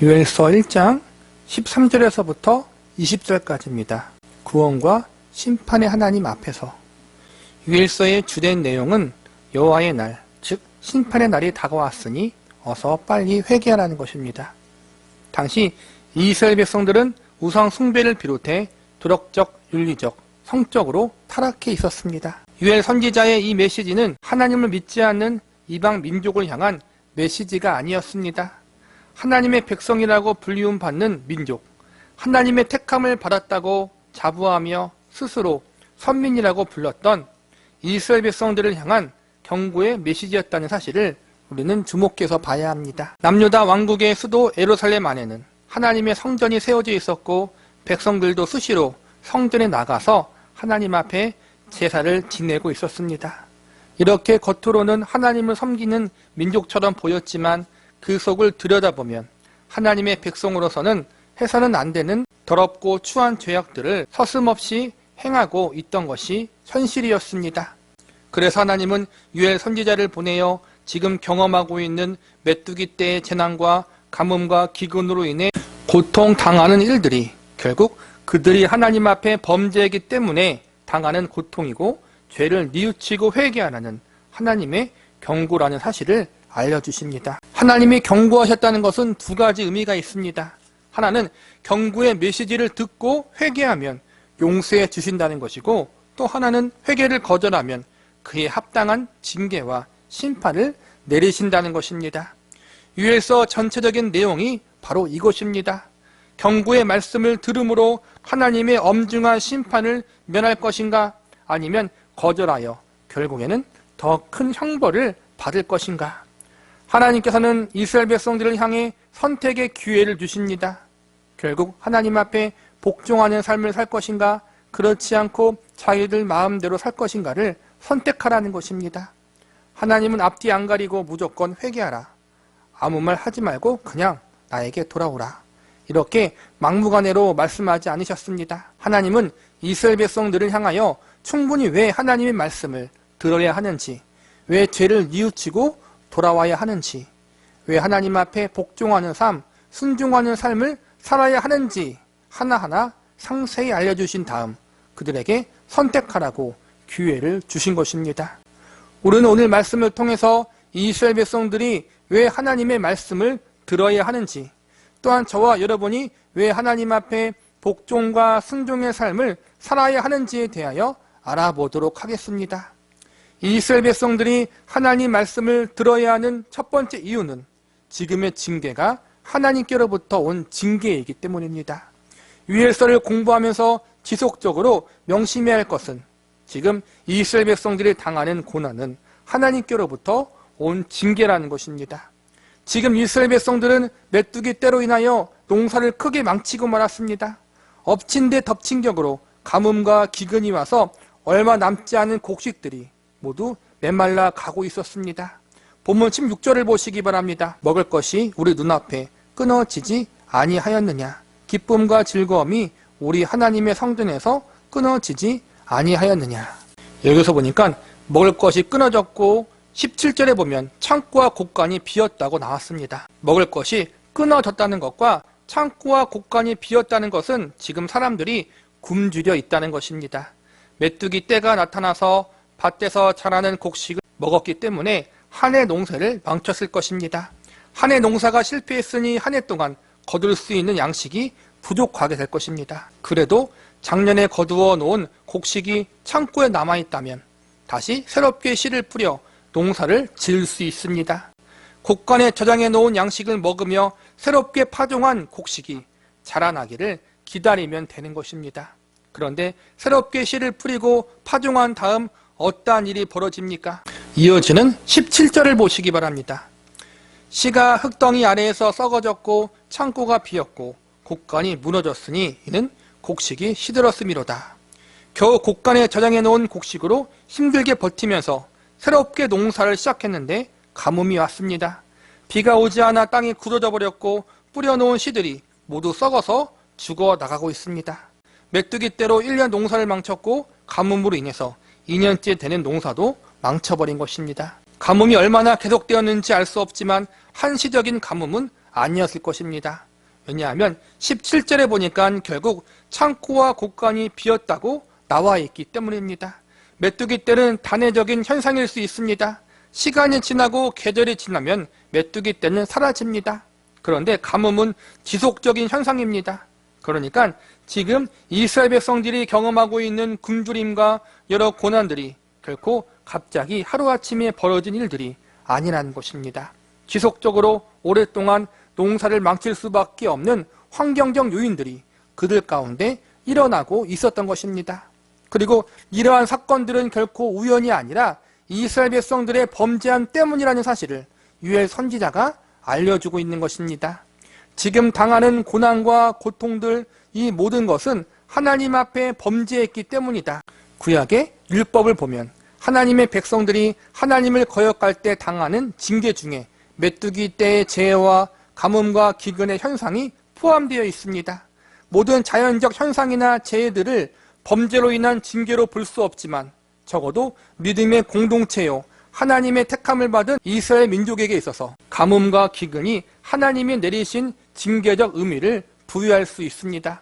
요엘서 1장 13절에서부터 20절까지입니다. 구원과 심판의 하나님 앞에서. 요엘서의 주된 내용은 여호와의 날, 즉 심판의 날이 다가왔으니 어서 빨리 회개하라는 것입니다. 당시 이스라엘 백성들은 우상 숭배를 비롯해 도덕적, 윤리적, 성적으로 타락해 있었습니다. 요엘 선지자의 이 메시지는 하나님을 믿지 않는 이방 민족을 향한 메시지가 아니었습니다. 하나님의 백성이라고 불리움 받는 민족, 하나님의 택함을 받았다고 자부하며 스스로 선민이라고 불렀던 이스라엘 백성들을 향한 경고의 메시지였다는 사실을 우리는 주목해서 봐야 합니다. 남유다 왕국의 수도 예루살렘 안에는 하나님의 성전이 세워져 있었고 백성들도 수시로 성전에 나가서 하나님 앞에 제사를 지내고 있었습니다. 이렇게 겉으로는 하나님을 섬기는 민족처럼 보였지만 그 속을 들여다보면 하나님의 백성으로서는 해서는 안 되는 더럽고 추한 죄악들을 서슴없이 행하고 있던 것이 현실이었습니다. 그래서 하나님은 요엘 선지자를 보내어 지금 경험하고 있는 메뚜기 떼의 재난과 가뭄과 기근으로 인해 고통당하는 일들이 결국 그들이 하나님 앞에 범죄이기 때문에 당하는 고통이고 죄를 뉘우치고 회개하라는 하나님의 경고라는 사실을 알려주십니다. 하나님이 경고하셨다는 것은 두 가지 의미가 있습니다. 하나는 경고의 메시지를 듣고 회개하면 용서해 주신다는 것이고, 또 하나는 회개를 거절하면 그에 합당한 징계와 심판을 내리신다는 것입니다. 요엘서 전체적인 내용이 바로 이것입니다. 경고의 말씀을 들음으로 하나님의 엄중한 심판을 면할 것인가, 아니면 거절하여 결국에는 더 큰 형벌을 받을 것인가. 하나님께서는 이스라엘 백성들을 향해 선택의 기회를 주십니다. 결국 하나님 앞에 복종하는 삶을 살 것인가, 그렇지 않고 자기들 마음대로 살 것인가를 선택하라는 것입니다. 하나님은 앞뒤 안 가리고 무조건 회개하라, 아무 말 하지 말고 그냥 나에게 돌아오라, 이렇게 막무가내로 말씀하지 않으셨습니다. 하나님은 이스라엘 백성들을 향하여 충분히 왜 하나님의 말씀을 들어야 하는지, 왜 죄를 뉘우치고 돌아와야 하는지, 왜 하나님 앞에 복종하는 삶, 순종하는 삶을 살아야 하는지 하나하나 상세히 알려주신 다음 그들에게 선택하라고 기회를 주신 것입니다. 우리는 오늘 말씀을 통해서 이스라엘 백성들이 왜 하나님의 말씀을 들어야 하는지, 또한 저와 여러분이 왜 하나님 앞에 복종과 순종의 삶을 살아야 하는지에 대하여 알아보도록 하겠습니다. 이스라엘 백성들이 하나님 말씀을 들어야 하는 첫 번째 이유는 지금의 징계가 하나님께로부터 온 징계이기 때문입니다. 요엘서를 공부하면서 지속적으로 명심해야 할 것은 지금 이스라엘 백성들이 당하는 고난은 하나님께로부터 온 징계라는 것입니다. 지금 이스라엘 백성들은 메뚜기 떼로 인하여 농사를 크게 망치고 말았습니다. 엎친 데 덮친 격으로 가뭄과 기근이 와서 얼마 남지 않은 곡식들이 모두 메말라 가고 있었습니다. 본문 16절을 보시기 바랍니다. 먹을 것이 우리 눈앞에 끊어지지 아니하였느냐, 기쁨과 즐거움이 우리 하나님의 성전에서 끊어지지 아니하였느냐. 여기서 보니까 먹을 것이 끊어졌고 17절에 보면 창고와 곳간이 비었다고 나왔습니다. 먹을 것이 끊어졌다는 것과 창고와 곳간이 비었다는 것은 지금 사람들이 굶주려 있다는 것입니다. 메뚜기 떼가 나타나서 밭에서 자라는 곡식을 먹었기 때문에 한 해 농사를 망쳤을 것입니다. 한 해 농사가 실패했으니 한 해 동안 거둘 수 있는 양식이 부족하게 될 것입니다. 그래도 작년에 거두어 놓은 곡식이 창고에 남아있다면 다시 새롭게 씨를 뿌려 농사를 지을 수 있습니다. 곡간에 저장해 놓은 양식을 먹으며 새롭게 파종한 곡식이 자라나기를 기다리면 되는 것입니다. 그런데 새롭게 씨를 뿌리고 파종한 다음 어떠한 일이 벌어집니까? 이어지는 17절을 보시기 바랍니다. 씨가 흙덩이 아래에서 썩어졌고 창고가 비었고 곡간이 무너졌으니 이는 곡식이 시들었음이로다. 겨우 곡간에 저장해 놓은 곡식으로 힘들게 버티면서 새롭게 농사를 시작했는데 가뭄이 왔습니다. 비가 오지 않아 땅이 굳어져 버렸고 뿌려놓은 씨들이 모두 썩어서 죽어나가고 있습니다. 메뚜기 떼로 1년 농사를 망쳤고 가뭄으로 인해서 2년째 되는 농사도 망쳐버린 것입니다. 가뭄이 얼마나 계속되었는지 알 수 없지만 한시적인 가뭄은 아니었을 것입니다. 왜냐하면 17절에 보니까 결국 창고와 곳간이 비었다고 나와 있기 때문입니다. 메뚜기 떼는 단회적인 현상일 수 있습니다. 시간이 지나고 계절이 지나면 메뚜기 떼는 사라집니다. 그런데 가뭄은 지속적인 현상입니다. 그러니까 지금 이스라엘 백성들이 경험하고 있는 굶주림과 여러 고난들이 결코 갑자기 하루아침에 벌어진 일들이 아니라는 것입니다. 지속적으로 오랫동안 농사를 망칠 수밖에 없는 환경적 요인들이 그들 가운데 일어나고 있었던 것입니다. 그리고 이러한 사건들은 결코 우연이 아니라 이스라엘 백성들의 범죄함 때문이라는 사실을 유엘 선지자가 알려주고 있는 것입니다. 지금 당하는 고난과 고통들, 이 모든 것은 하나님 앞에 범죄했기 때문이다. 구약의 율법을 보면 하나님의 백성들이 하나님을 거역할 때 당하는 징계 중에 메뚜기 떼의 재해와 가뭄과 기근의 현상이 포함되어 있습니다. 모든 자연적 현상이나 재해들을 범죄로 인한 징계로 볼 수 없지만 적어도 믿음의 공동체요 하나님의 택함을 받은 이스라엘 민족에게 있어서 가뭄과 기근이 하나님이 내리신 징계적 의미를 부여할 수 있습니다.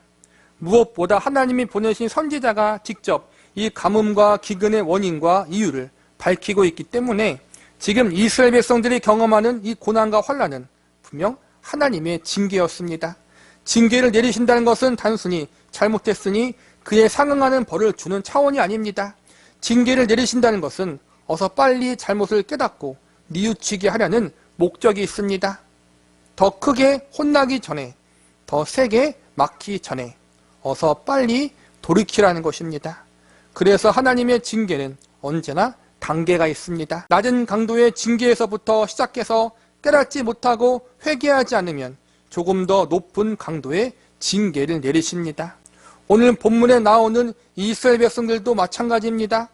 무엇보다 하나님이 보내신 선지자가 직접 이 가뭄과 기근의 원인과 이유를 밝히고 있기 때문에 지금 이스라엘 백성들이 경험하는 이 고난과 환난은 분명 하나님의 징계였습니다. 징계를 내리신다는 것은 단순히 잘못했으니 그에 상응하는 벌을 주는 차원이 아닙니다. 징계를 내리신다는 것은 어서 빨리 잘못을 깨닫고 뉘우치게 하려는 목적이 있습니다. 더 크게 혼나기 전에, 더 세게 맞기 전에 어서 빨리 돌이키라는 것입니다. 그래서 하나님의 징계는 언제나 단계가 있습니다. 낮은 강도의 징계에서부터 시작해서 깨닫지 못하고 회개하지 않으면 조금 더 높은 강도의 징계를 내리십니다. 오늘 본문에 나오는 이스라엘 백성들도 마찬가지입니다.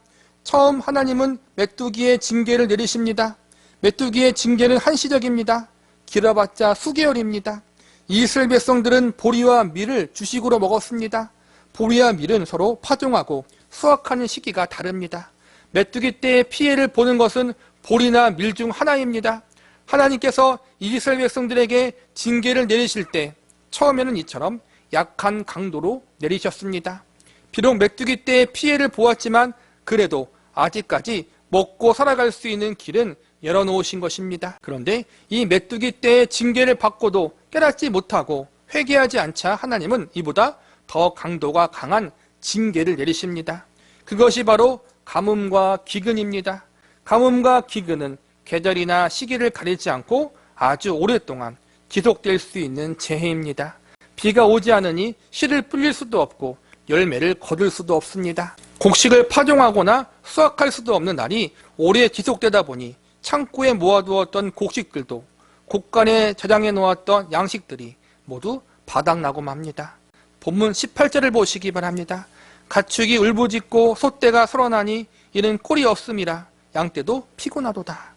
처음 하나님은 메뚜기의 징계를 내리십니다. 메뚜기의 징계는 한시적입니다. 길어봤자 수개월입니다. 이스라엘 백성들은 보리와 밀을 주식으로 먹었습니다. 보리와 밀은 서로 파종하고 수확하는 시기가 다릅니다. 메뚜기 떼의 피해를 보는 것은 보리나 밀 중 하나입니다. 하나님께서 이스라엘 백성들에게 징계를 내리실 때 처음에는 이처럼 약한 강도로 내리셨습니다. 비록 메뚜기 떼의 피해를 보았지만 그래도 아직까지 먹고 살아갈 수 있는 길은 열어놓으신 것입니다. 그런데 이 메뚜기 떼의 징계를 받고도 깨닫지 못하고 회개하지 않자 하나님은 이보다 더 강도가 강한 징계를 내리십니다. 그것이 바로 가뭄과 기근입니다. 가뭄과 기근은 계절이나 시기를 가리지 않고 아주 오랫동안 지속될 수 있는 재해입니다. 비가 오지 않으니 씨를 뿌릴 수도 없고 열매를 거둘 수도 없습니다. 곡식을 파종하거나 수확할 수도 없는 날이 오래 지속되다 보니 창고에 모아두었던 곡식들도 곳간에 저장해 놓았던 양식들이 모두 바닥나고 맙니다. 본문 18절을 보시기 바랍니다. 가축이 울부짖고 소떼가 설어나니 이는 꼴이 없음이라 양떼도 피곤하도다.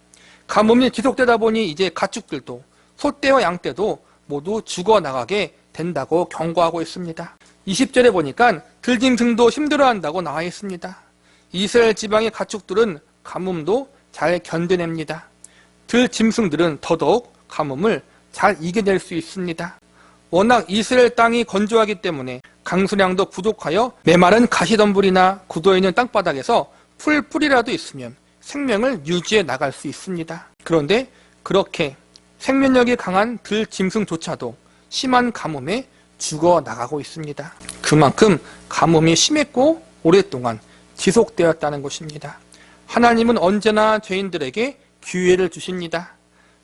가뭄이 지속되다 보니 이제 가축들도 소떼와 양떼도 모두 죽어나가게 된다고 경고하고 있습니다. 20절에 보니까 들짐승도 힘들어한다고 나와 있습니다. 이스라엘 지방의 가축들은 가뭄도 잘 견뎌냅니다. 들짐승들은 더더욱 가뭄을 잘 이겨낼 수 있습니다. 워낙 이스라엘 땅이 건조하기 때문에 강수량도 부족하여 메마른 가시덤불이나 굳어있는 땅바닥에서 풀뿌리라도 있으면 생명을 유지해 나갈 수 있습니다. 그런데 그렇게 생명력이 강한 들짐승조차도 심한 가뭄에 죽어나가고 있습니다. 그만큼 가뭄이 심했고 오랫동안 지속되었다는 것입니다. 하나님은 언제나 죄인들에게 기회를 주십니다.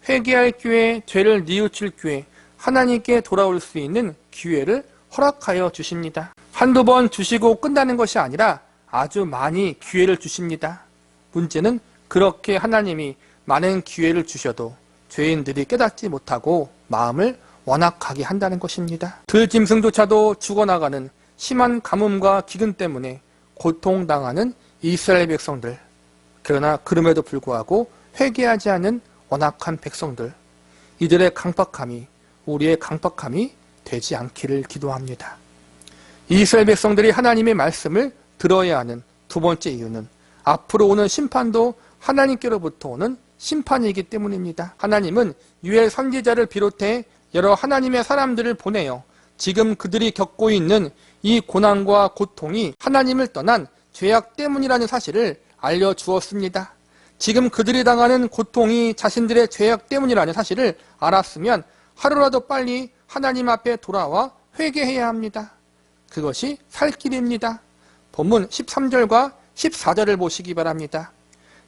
회개할 기회, 죄를 뉘우칠 기회, 하나님께 돌아올 수 있는 기회를 허락하여 주십니다. 한두 번 주시고 끝나는 것이 아니라 아주 많이 기회를 주십니다. 문제는 그렇게 하나님이 많은 기회를 주셔도 죄인들이 깨닫지 못하고 마음을 완악하게 한다는 것입니다. 들짐승조차도 죽어나가는 심한 가뭄과 기근 때문에 고통당하는 이스라엘 백성들, 그러나 그럼에도 불구하고 회개하지 않은 완악한 백성들, 이들의 강박함이 우리의 강박함이 되지 않기를 기도합니다. 이스라엘 백성들이 하나님의 말씀을 들어야 하는 두 번째 이유는 앞으로 오는 심판도 하나님께로부터 오는 심판이기 때문입니다. 하나님은 유엘 선지자를 비롯해 여러 하나님의 사람들을 보내어 지금 그들이 겪고 있는 이 고난과 고통이 하나님을 떠난 죄악 때문이라는 사실을 알려주었습니다. 지금 그들이 당하는 고통이 자신들의 죄악 때문이라는 사실을 알았으면 하루라도 빨리 하나님 앞에 돌아와 회개해야 합니다. 그것이 살 길입니다. 본문 13절과 14절을 보시기 바랍니다.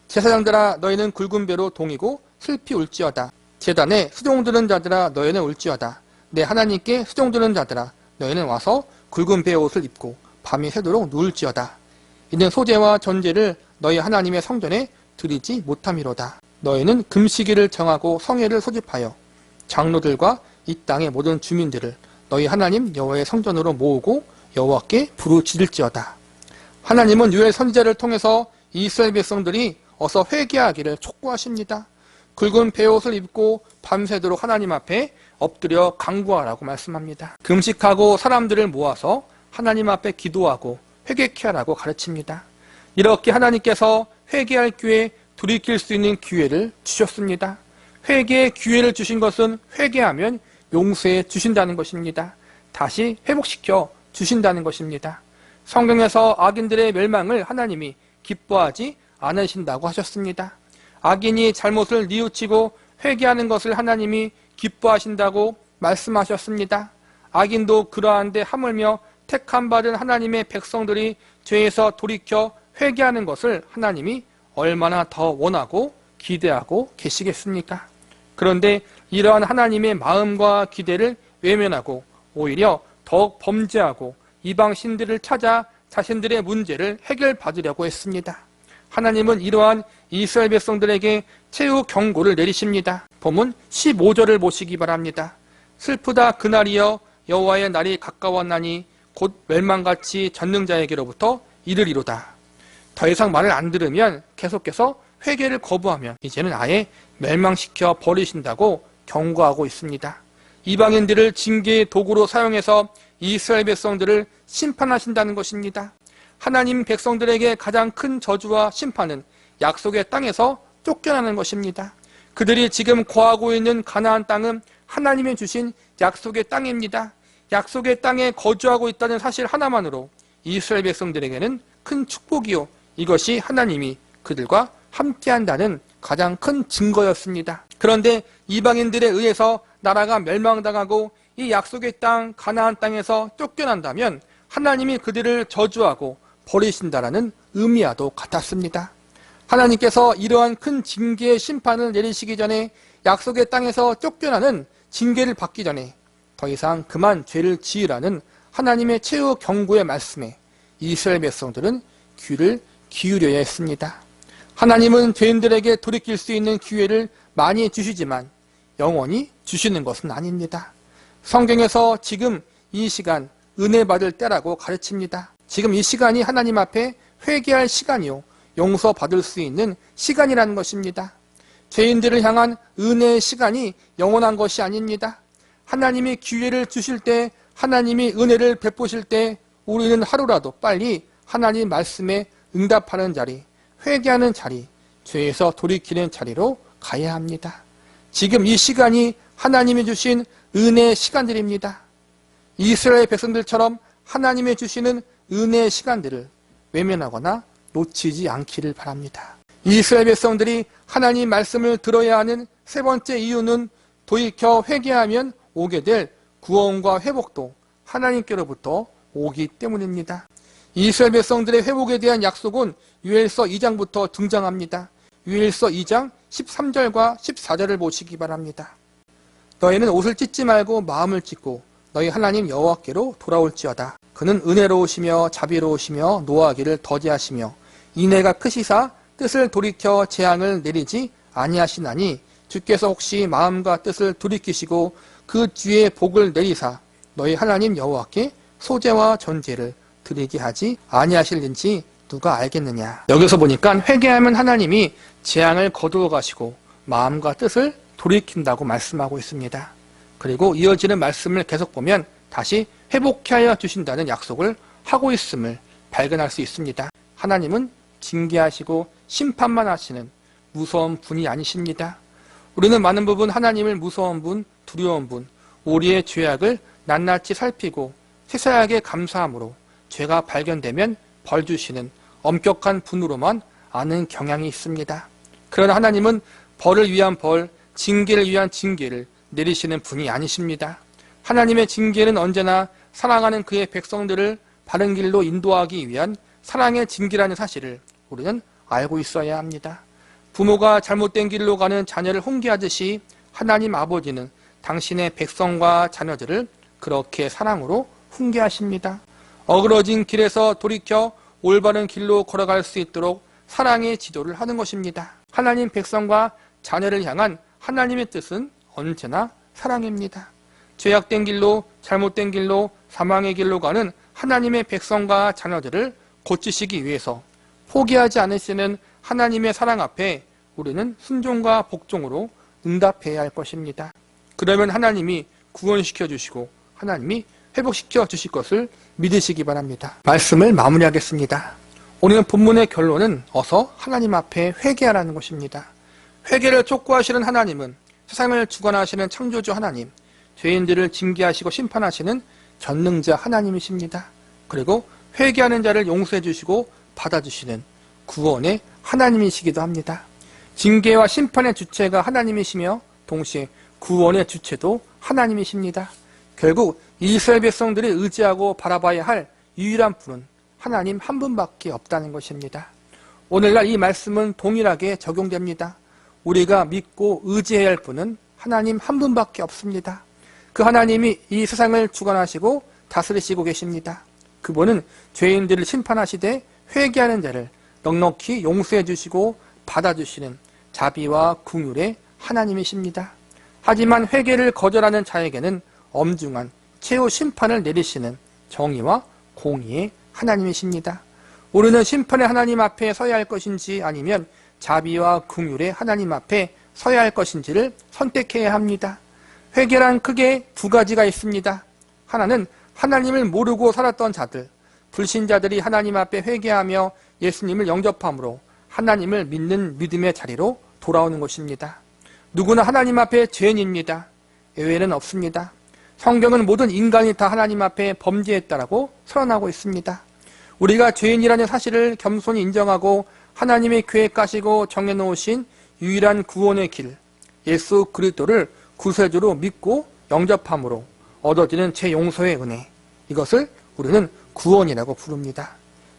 제사장들아 너희는 굵은 배로 동이고 슬피 울지어다. 제단에 수종드는 자들아 너희는 울지어다. 내 하나님께 수종드는 자들아 너희는 와서 굵은 배의 옷을 입고 밤이 새도록 누울지어다. 이는 소제와 전제를 너희 하나님의 성전에 드리지 못함이로다. 너희는 금시기를 정하고 성회를 소집하여 장로들과 이 땅의 모든 주민들을 너희 하나님 여호와의 성전으로 모으고 여호와께 부르짖을지어다. 하나님은 유엘 선지자를 통해서 이스라엘 백성들이 어서 회개하기를 촉구하십니다. 굵은 베옷을 입고 밤새도록 하나님 앞에 엎드려 간구하라고 말씀합니다. 금식하고 사람들을 모아서 하나님 앞에 기도하고 회개케 하라고 가르칩니다. 이렇게 하나님께서 회개할 기회, 돌이킬 수 있는 기회를 주셨습니다. 회개의 기회를 주신 것은 회개하면 용서해 주신다는 것입니다. 다시 회복시켜 주신다는 것입니다. 성경에서 악인들의 멸망을 하나님이 기뻐하지 않으신다고 하셨습니다. 악인이 잘못을 뉘우치고 회개하는 것을 하나님이 기뻐하신다고 말씀하셨습니다. 악인도 그러한데 하물며 택함 받은 하나님의 백성들이 죄에서 돌이켜 회개하는 것을 하나님이 얼마나 더 원하고 기대하고 계시겠습니까? 그런데 이러한 하나님의 마음과 기대를 외면하고 오히려 더욱 범죄하고 이방 신들을 찾아 자신들의 문제를 해결받으려고 했습니다. 하나님은 이러한 이스라엘 백성들에게 최후 경고를 내리십니다. 본문 15절을 보시기 바랍니다. 슬프다 그날이여 여호와의 날이 가까웠나니 곧 멸망같이 전능자에게로부터 이르리로다. 더 이상 말을 안 들으면 계속해서 회개를 거부하면 이제는 아예 멸망시켜 버리신다고 경고하고 있습니다. 이방인들을 징계의 도구로 사용해서 이스라엘 백성들을 심판하신다는 것입니다. 하나님 백성들에게 가장 큰 저주와 심판은 약속의 땅에서 쫓겨나는 것입니다. 그들이 지금 거하고 있는 가나안 땅은 하나님이 주신 약속의 땅입니다. 약속의 땅에 거주하고 있다는 사실 하나만으로 이스라엘 백성들에게는 큰 축복이요, 이것이 하나님이 그들과 함께한다는 가장 큰 증거였습니다. 그런데 이방인들에 의해서 나라가 멸망당하고 이 약속의 땅 가나안 땅에서 쫓겨난다면 하나님이 그들을 저주하고 버리신다라는 의미와도 같았습니다. 하나님께서 이러한 큰 징계의 심판을 내리시기 전에 약속의 땅에서 쫓겨나는 징계를 받기 전에 더 이상 그만 죄를 지으라는 하나님의 최후 경고의 말씀에 이스라엘 백성들은 귀를 기울여야 했습니다. 하나님은 죄인들에게 돌이킬 수 있는 기회를 많이 주시지만 영원히 주시는 것은 아닙니다. 성경에서 지금 이 시간 은혜 받을 때라고 가르칩니다. 지금 이 시간이 하나님 앞에 회개할 시간이요, 용서받을 수 있는 시간이라는 것입니다. 죄인들을 향한 은혜의 시간이 영원한 것이 아닙니다. 하나님이 기회를 주실 때, 하나님이 은혜를 베푸실 때 우리는 하루라도 빨리 하나님 말씀에 응답하는 자리, 회개하는 자리, 죄에서 돌이키는 자리로 가야 합니다. 지금 이 시간이 하나님이 주신 은혜의 시간들입니다. 이스라엘 백성들처럼 하나님이 주시는 은혜의 시간들을 외면하거나 놓치지 않기를 바랍니다. 이스라엘 백성들이 하나님 말씀을 들어야 하는 세 번째 이유는 돌이켜 회개하면 오게 될 구원과 회복도 하나님께로부터 오기 때문입니다. 이스라엘 백성들의 회복에 대한 약속은 유엘서 2장부터 등장합니다. 유엘서 2장 13절과 14절을 보시기 바랍니다. 너희는 옷을 찢지 말고 마음을 찢고 너희 하나님 여호와께로 돌아올지어다. 그는 은혜로우시며 자비로우시며 노하기를 더디하시며 인애가 크시사 뜻을 돌이켜 재앙을 내리지 아니하시나니 주께서 혹시 마음과 뜻을 돌이키시고 그 뒤에 복을 내리사 너희 하나님 여호와께 소제와 전제를 드리게 하지 아니하실는지 누가 알겠느냐. 여기서 보니까 회개하면 하나님이 재앙을 거두어 가시고 마음과 뜻을 돌이킨다고 말씀하고 있습니다. 그리고 이어지는 말씀을 계속 보면 다시 회복케 하여 주신다는 약속을 하고 있음을 발견할 수 있습니다. 하나님은 징계하시고 심판만 하시는 무서운 분이 아니십니다. 우리는 많은 부분 하나님을 무서운 분, 두려운 분, 우리의 죄악을 낱낱이 살피고 세세하게 감사함으로 죄가 발견되면 벌 주시는 엄격한 분으로만 아는 경향이 있습니다. 그러나 하나님은 벌을 위한 벌, 징계를 위한 징계를 내리시는 분이 아니십니다. 하나님의 징계는 언제나 사랑하는 그의 백성들을 바른 길로 인도하기 위한 사랑의 징계라는 사실을 우리는 알고 있어야 합니다. 부모가 잘못된 길로 가는 자녀를 훈계하듯이 하나님 아버지는 당신의 백성과 자녀들을 그렇게 사랑으로 훈계하십니다. 어그러진 길에서 돌이켜 올바른 길로 걸어갈 수 있도록 사랑의 지도를 하는 것입니다. 하나님 백성과 자녀를 향한 하나님의 뜻은 언제나 사랑입니다. 죄악된 길로, 잘못된 길로, 사망의 길로 가는 하나님의 백성과 자녀들을 고치시기 위해서 포기하지 않으시는 하나님의 사랑 앞에 우리는 순종과 복종으로 응답해야 할 것입니다. 그러면 하나님이 구원시켜 주시고 하나님이 회복시켜 주실 것을 믿으시기 바랍니다. 말씀을 마무리하겠습니다. 오늘 본문의 결론은 어서 하나님 앞에 회개하라는 것입니다. 회개를 촉구하시는 하나님은 세상을 주관하시는 창조주 하나님, 죄인들을 징계하시고 심판하시는 전능자 하나님이십니다. 그리고 회개하는 자를 용서해 주시고 받아주시는 구원의 하나님이시기도 합니다. 징계와 심판의 주체가 하나님이시며 동시에 구원의 주체도 하나님이십니다. 결국 이스라엘 백성들이 의지하고 바라봐야 할 유일한 분은 하나님 한 분밖에 없다는 것입니다. 오늘날 이 말씀은 동일하게 적용됩니다. 우리가 믿고 의지해야 할 분은 하나님 한 분밖에 없습니다. 그 하나님이 이 세상을 주관하시고 다스리시고 계십니다. 그분은 죄인들을 심판하시되 회개하는 자를 넉넉히 용서해 주시고 받아주시는 자비와 긍휼의 하나님이십니다. 하지만 회개를 거절하는 자에게는 엄중한 최후 심판을 내리시는 정의와 공의의 하나님이십니다. 우리는 심판의 하나님 앞에 서야 할 것인지 아니면 자비와 긍휼의 하나님 앞에 서야 할 것인지를 선택해야 합니다. 회개란 크게 두 가지가 있습니다. 하나는 하나님을 모르고 살았던 자들, 불신자들이 하나님 앞에 회개하며 예수님을 영접함으로 하나님을 믿는 믿음의 자리로 돌아오는 것입니다. 누구나 하나님 앞에 죄인입니다. 예외는 없습니다. 성경은 모든 인간이 다 하나님 앞에 범죄했다라고 선언하고 있습니다. 우리가 죄인이라는 사실을 겸손히 인정하고 하나님의 계획 가시고 정해놓으신 유일한 구원의 길, 예수 그리스도를 구세주로 믿고 영접함으로 얻어지는 죄 용서의 은혜, 이것을 우리는 구원이라고 부릅니다.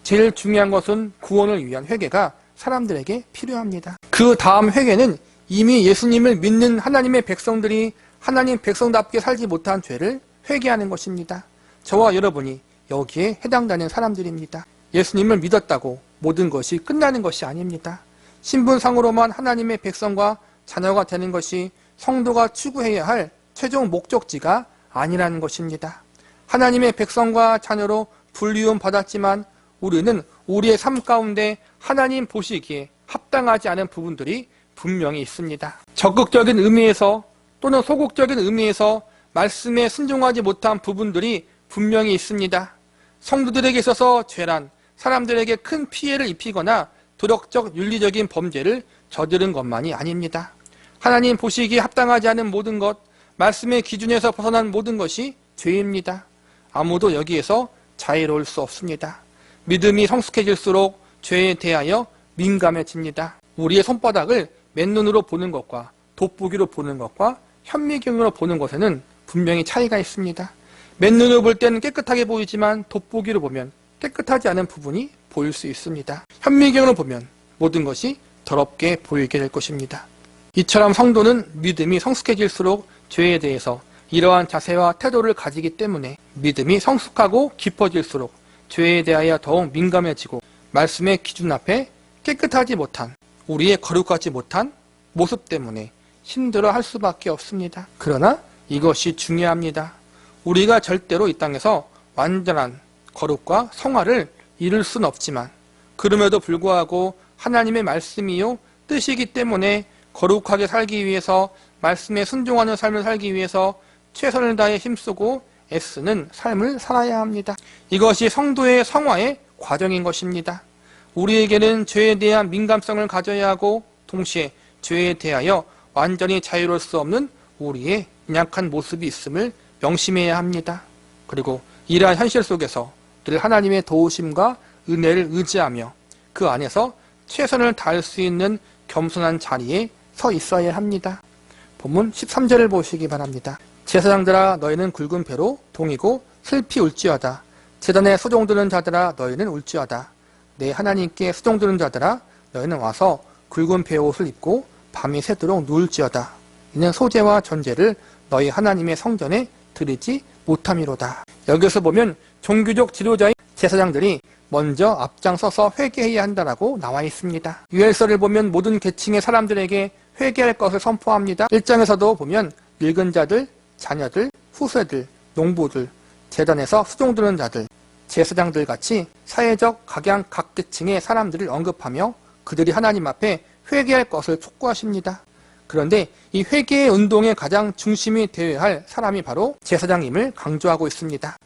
제일 중요한 것은 구원을 위한 회개가 사람들에게 필요합니다. 그 다음 회개는 이미 예수님을 믿는 하나님의 백성들이 하나님 백성답게 살지 못한 죄를 회개하는 것입니다. 저와 여러분이 여기에 해당되는 사람들입니다. 예수님을 믿었다고 모든 것이 끝나는 것이 아닙니다. 신분상으로만 하나님의 백성과 자녀가 되는 것이 성도가 추구해야 할 최종 목적지가 아니라는 것입니다. 하나님의 백성과 자녀로 불리움 받았지만 우리는 우리의 삶 가운데 하나님 보시기에 합당하지 않은 부분들이 분명히 있습니다. 적극적인 의미에서 또는 소극적인 의미에서 말씀에 순종하지 못한 부분들이 분명히 있습니다. 성도들에게 있어서 죄란 사람들에게 큰 피해를 입히거나 도덕적 윤리적인 범죄를 저지른 것만이 아닙니다. 하나님 보시기에 합당하지 않은 모든 것, 말씀의 기준에서 벗어난 모든 것이 죄입니다. 아무도 여기에서 자유로울 수 없습니다. 믿음이 성숙해질수록 죄에 대하여 민감해집니다. 우리의 손바닥을 맨눈으로 보는 것과 돋보기로 보는 것과 현미경으로 보는 것에는 분명히 차이가 있습니다. 맨눈으로 볼 때는 깨끗하게 보이지만 돋보기로 보면 깨끗하지 않은 부분이 보일 수 있습니다. 현미경으로 보면 모든 것이 더럽게 보이게 될 것입니다. 이처럼 성도는 믿음이 성숙해질수록 죄에 대해서 이러한 자세와 태도를 가지기 때문에 믿음이 성숙하고 깊어질수록 죄에 대하여 더욱 민감해지고 말씀의 기준 앞에 깨끗하지 못한 우리의 거룩하지 못한 모습 때문에 힘들어할 수밖에 없습니다. 그러나 이것이 중요합니다. 우리가 절대로 이 땅에서 완전한 거룩과 성화를 이룰 수는 없지만 그럼에도 불구하고 하나님의 말씀이요 뜻이기 때문에 거룩하게 살기 위해서 말씀에 순종하는 삶을 살기 위해서 최선을 다해 힘쓰고 애쓰는 삶을 살아야 합니다. 이것이 성도의 성화의 과정인 것입니다. 우리에게는 죄에 대한 민감성을 가져야 하고 동시에 죄에 대하여 완전히 자유로울 수 없는 우리의 연약한 모습이 있음을 명심해야 합니다. 그리고 이러한 현실 속에서 늘 하나님의 도우심과 은혜를 의지하며 그 안에서 최선을 다할 수 있는 겸손한 자리에 서 있어야 합니다. 본문 13절을 보시기 바랍니다. 제사장들아 너희는 굵은 배로 동이고 슬피 울지어다. 제단에 수종드는 자들아 너희는 울지어다. 내 하나님께 수종드는 자들아 너희는 와서 굵은 배옷을 입고 밤이 새도록 누울지어다. 이는 소제와 전제를 너희 하나님의 성전에 드리지 못함이로다. 여기서 보면 종교적 지도자인 제사장들이 먼저 앞장서서 회개해야 한다라고 나와 있습니다. 유엘서를 보면 모든 계층의 사람들에게 회개할 것을 선포합니다. 1장에서도 보면 늙은 자들, 자녀들, 후세들, 농부들, 제단에서 수종드는 자들, 제사장들 같이 사회적 각양 각계층의 사람들을 언급하며 그들이 하나님 앞에 회개할 것을 촉구하십니다. 그런데 이 회개의 운동의 가장 중심이 되어야 할 사람이 바로 제사장임을 강조하고 있습니다.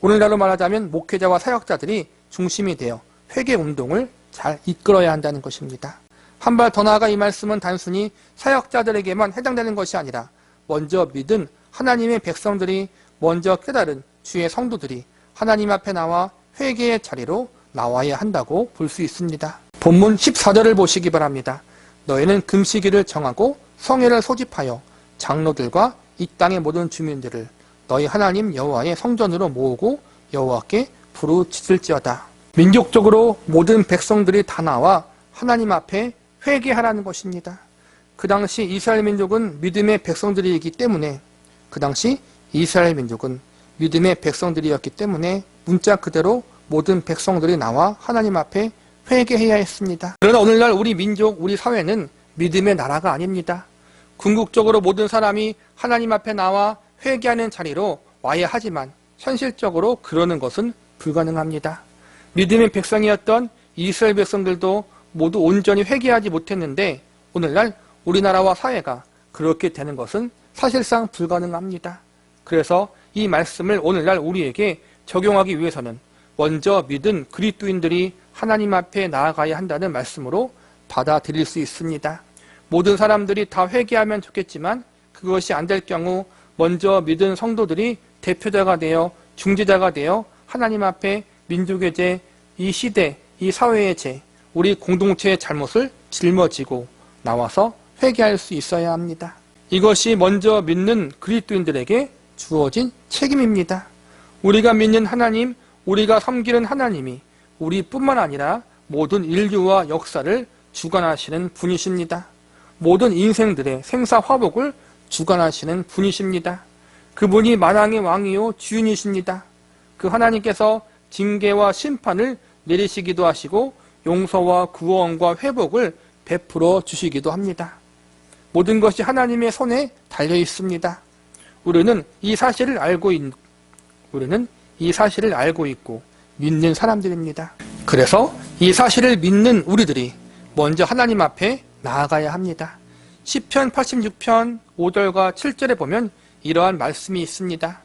오늘날로 말하자면 목회자와 사역자들이 중심이 되어 회개 운동을 잘 이끌어야 한다는 것입니다. 한 발 더 나아가 이 말씀은 단순히 사역자들에게만 해당되는 것이 아니라 먼저 믿은 하나님의 백성들이, 먼저 깨달은 주의 성도들이 하나님 앞에 나와 회개의 자리로 나와야 한다고 볼 수 있습니다. 본문 14절을 보시기 바랍니다. 너희는 금식일을 정하고 성회를 소집하여 장로들과 이 땅의 모든 주민들을 너희 하나님 여호와의 성전으로 모으고 여호와께 부르짖을지어다. 민족적으로 모든 백성들이 다 나와 하나님 앞에 회개하라는 것입니다. 그 당시 이스라엘 민족은 믿음의 백성들이기 때문에 문자 그대로 모든 백성들이 나와 하나님 앞에 회개해야 했습니다. 그러나 오늘날 우리 민족, 우리 사회는 믿음의 나라가 아닙니다. 궁극적으로 모든 사람이 하나님 앞에 나와 회개하는 자리로 와야 하지만 현실적으로 그러는 것은 불가능합니다. 믿음의 백성이었던 이스라엘 백성들도 모두 온전히 회개하지 못했는데 오늘날 우리나라와 사회가 그렇게 되는 것은 사실상 불가능합니다. 그래서 이 말씀을 오늘날 우리에게 적용하기 위해서는 먼저 믿은 그리스도인들이 하나님 앞에 나아가야 한다는 말씀으로 받아들일 수 있습니다. 모든 사람들이 다 회개하면 좋겠지만 그것이 안 될 경우 먼저 믿은 성도들이 대표자가 되어 중재자가 되어 하나님 앞에 민족의 죄, 이 시대, 이 사회의 죄, 우리 공동체의 잘못을 짊어지고 나와서 회개할 수 있어야 합니다. 이것이 먼저 믿는 그리스도인들에게 주어진 책임입니다. 우리가 믿는 하나님, 우리가 섬기는 하나님이 우리뿐만 아니라 모든 인류와 역사를 주관하시는 분이십니다. 모든 인생들의 생사화복을 주관하시는 분이십니다. 그분이 만왕의 왕이요 주인이십니다. 그 하나님께서 징계와 심판을 내리시기도 하시고 용서와 구원과 회복을 베풀어 주시기도 합니다. 모든 것이 하나님의 손에 달려 있습니다. 우리는 이 사실을 알고 있고 믿는 사람들입니다. 그래서 이 사실을 믿는 우리들이 먼저 하나님 앞에 나아가야 합니다. 시편 86편 5절과 7절에 보면 이러한 말씀이 있습니다.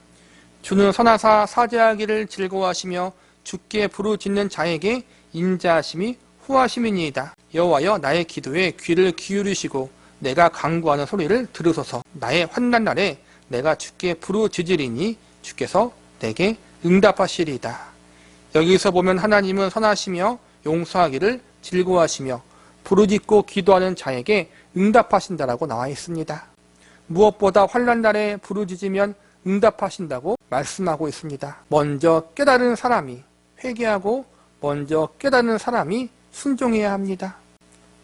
주는 선하사 사죄하기를 즐거워하시며 주께 부르짖는 자에게 인자하심이 후하심이니이다. 여호와여 나의 기도에 귀를 기울이시고 내가 간구하는 소리를 들으소서. 나의 환난 날에 내가 주께 부르짖으리니 주께서 내게 응답하시리이다. 여기서 보면 하나님은 선하시며 용서하기를 즐거워하시며 부르짖고 기도하는 자에게 응답하신다라고 나와 있습니다. 무엇보다 환난 날에 부르짖으면 응답하신다고 말씀하고 있습니다. 먼저 깨달은 사람이 회개하고 먼저 깨달은 사람이 순종해야 합니다.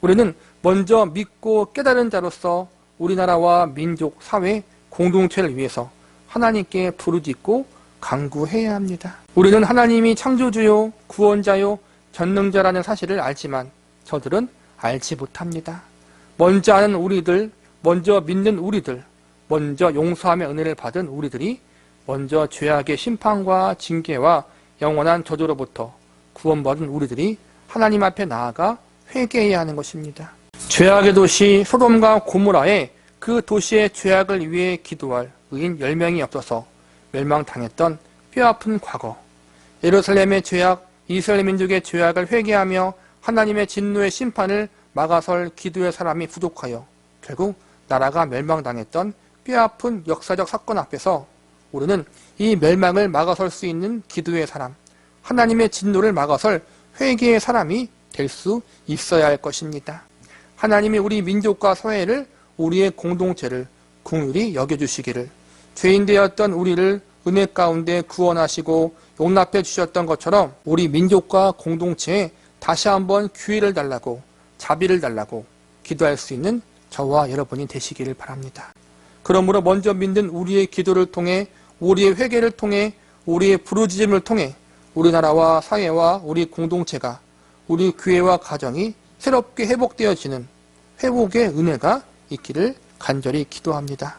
우리는 먼저 믿고 깨달은 자로서 우리나라와 민족, 사회, 공동체를 위해서 하나님께 부르짖고 간구해야 합니다. 우리는 하나님이 창조주요, 구원자요, 전능자라는 사실을 알지만 저들은 알지 못합니다. 먼저 아는 우리들, 먼저 믿는 우리들, 먼저 용서함의 은혜를 받은 우리들이 먼저 죄악의 심판과 징계와 영원한 저주로부터 구원받은 우리들이 하나님 앞에 나아가 회개해야 하는 것입니다. 죄악의 도시 소돔과 고모라에 그 도시의 죄악을 위해 기도할 의인 10명이 없어서 멸망당했던 뼈아픈 과거, 예루살렘의 죄악, 이스라엘 민족의 죄악을 회개하며 하나님의 진노의 심판을 막아설 기도의 사람이 부족하여 결국 나라가 멸망당했던 뼈아픈 역사적 사건 앞에서 우리는 이 멸망을 막아설 수 있는 기도의 사람, 하나님의 진노를 막아설 회개의 사람이 될 수 있어야 할 것입니다. 하나님이 우리 민족과 사회를, 우리의 공동체를 긍휼히 여겨주시기를, 죄인 되었던 우리를 은혜 가운데 구원하시고 용납해 주셨던 것처럼 우리 민족과 공동체에 다시 한번 기회를 달라고, 자비를 달라고 기도할 수 있는 저와 여러분이 되시기를 바랍니다. 그러므로 먼저 믿는 우리의 기도를 통해, 우리의 회개를 통해, 우리의 부르짖음을 통해 우리나라와 사회와 우리 공동체가, 우리 교회와 가정이 새롭게 회복되어지는 회복의 은혜가 있기를 간절히 기도합니다.